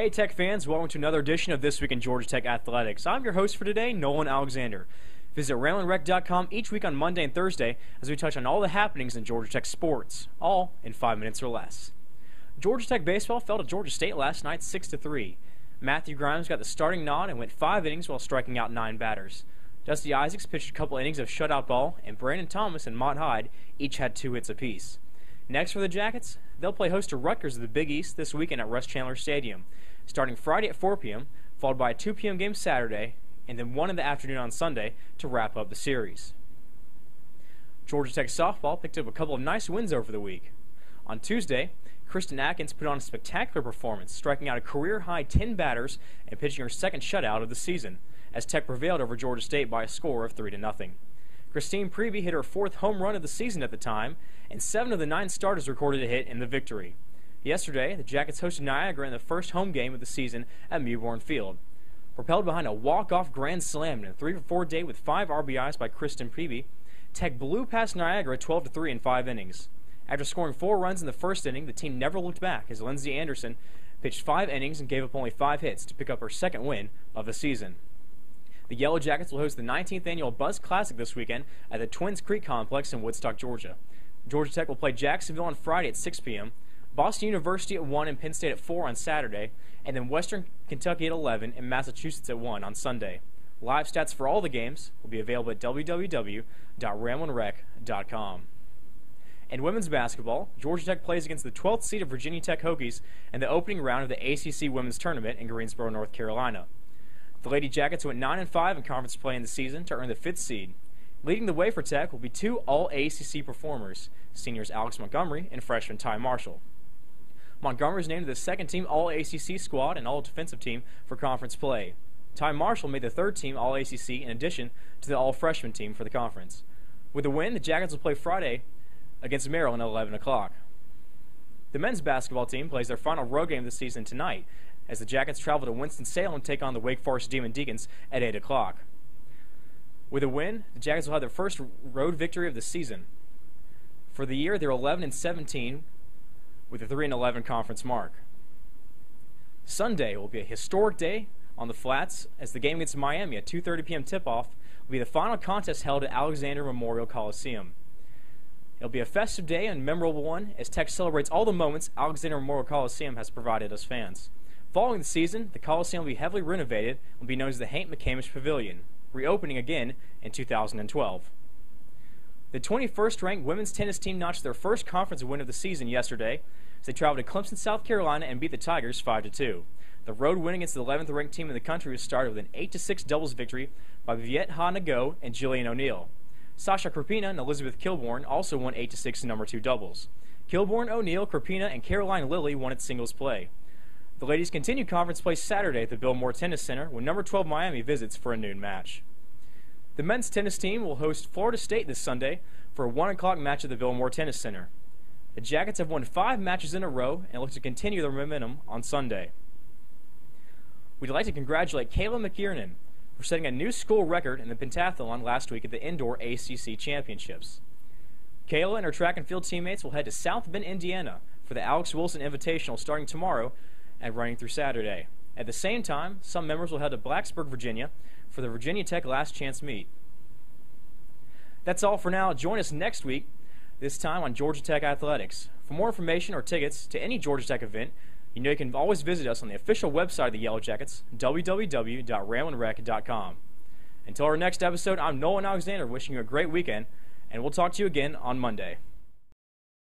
Hey Tech fans, welcome to another edition of This Week in Georgia Tech Athletics. I'm your host for today, Nolan Alexander. Visit RailingRec.com each week on Monday and Thursday as we touch on all the happenings in Georgia Tech sports, all in 5 minutes or less. Georgia Tech baseball fell to Georgia State last night 6-3. Matthew Grimes got the starting nod and went 5 innings while striking out 9 batters. Dusty Isaacs pitched a couple innings of shutout ball, and Brandon Thomas and Mott Hyde each had 2 hits apiece. Next for the Jackets, they'll play host to Rutgers of the Big East this weekend at Russ Chandler Stadium, starting Friday at 4 p.m., followed by a 2 p.m. game Saturday, and then 1 in the afternoon on Sunday to wrap up the series. Georgia Tech softball picked up a couple of nice wins over the week. On Tuesday, Kristen Atkins put on a spectacular performance, striking out a career-high 10 batters and pitching her second shutout of the season, as Tech prevailed over Georgia State by a score of 3-0. Christine Preby hit her 4th home run of the season at the time, and 7 of the 9 starters recorded a hit in the victory. Yesterday, the Jackets hosted Niagara in the first home game of the season at Mewborn Field. Propelled behind a walk-off grand slam in a 3-for-4 day with 5 RBIs by Kristen Preby, Tech blew past Niagara 12-3 in 5 innings. After scoring 4 runs in the first inning, the team never looked back as Lindsey Anderson pitched 5 innings and gave up only 5 hits to pick up her second win of the season. The Yellow Jackets will host the 19th annual Buzz Classic this weekend at the Twins Creek Complex in Woodstock, Georgia. Georgia Tech will play Jacksonville on Friday at 6 p.m., Boston University at 1 and Penn State at 4 on Saturday, and then Western Kentucky at 11 and Massachusetts at 1 on Sunday. Live stats for all the games will be available at www.ramlinrec.com. In women's basketball, Georgia Tech plays against the 12th seed of Virginia Tech Hokies in the opening round of the ACC Women's Tournament in Greensboro, North Carolina. The Lady Jackets went 9-5 in conference play in the season to earn the 5th seed. Leading the way for Tech will be 2 All-ACC performers, seniors Alex Montgomery and freshman Ty Marshall. Montgomery is named to the second-team All-ACC squad and All-Defensive team for conference play. Ty Marshall made the third-team All-ACC in addition to the All-Freshman team for the conference. With the win, the Jackets will play Friday against Maryland at 11 o'clock. The men's basketball team plays their final road game of the season tonight as the Jackets travel to Winston-Salem and take on the Wake Forest Demon Deacons at 8 o'clock. With a win, the Jackets will have their first road victory of the season. For the year, they're 11-17 with a 3-11 conference mark. Sunday will be a historic day on the Flats as the game against Miami at 2:30 p.m. tip-off will be the final contest held at Alexander Memorial Coliseum. It'll be a festive day and memorable one as Tech celebrates all the moments Alexander Memorial Coliseum has provided us fans. Following the season, the Coliseum will be heavily renovated and will be known as the Hank McCamish Pavilion, reopening again in 2012. The 21st ranked women's tennis team notched their first conference win of the season yesterday as they traveled to Clemson, South Carolina and beat the Tigers 5-2. The road win against the 11th ranked team in the country was started with an 8-6 doubles victory by Viet Ha Nago and Jillian O'Neill. Sasha Krapina and Elizabeth Kilborn also won 8-6 in number 2 doubles. Kilborn, O'Neill, Krapina, and Caroline Lilly won at singles play. The ladies continue conference play Saturday at the Bill Moore Tennis Center when number 12 Miami visits for a noon match. The men's tennis team will host Florida State this Sunday for a 1 o'clock match at the Bill Moore Tennis Center. The Jackets have won 5 matches in a row and look to continue their momentum on Sunday. We'd like to congratulate Kayla McKiernan for setting a new school record in the pentathlon last week at the Indoor ACC Championships. Kayla and her track and field teammates will head to South Bend, Indiana for the Alex Wilson Invitational starting tomorrow and running through Saturday. At the same time, some members will head to Blacksburg, Virginia for the Virginia Tech Last Chance Meet. That's all for now. Join us next week, this time on Georgia Tech Athletics. For more information or tickets to any Georgia Tech event, you can always visit us on the official website of the Yellow Jackets, www.ramlinrec.com. Until our next episode, I'm Nolan Alexander wishing you a great weekend, and we'll talk to you again on Monday.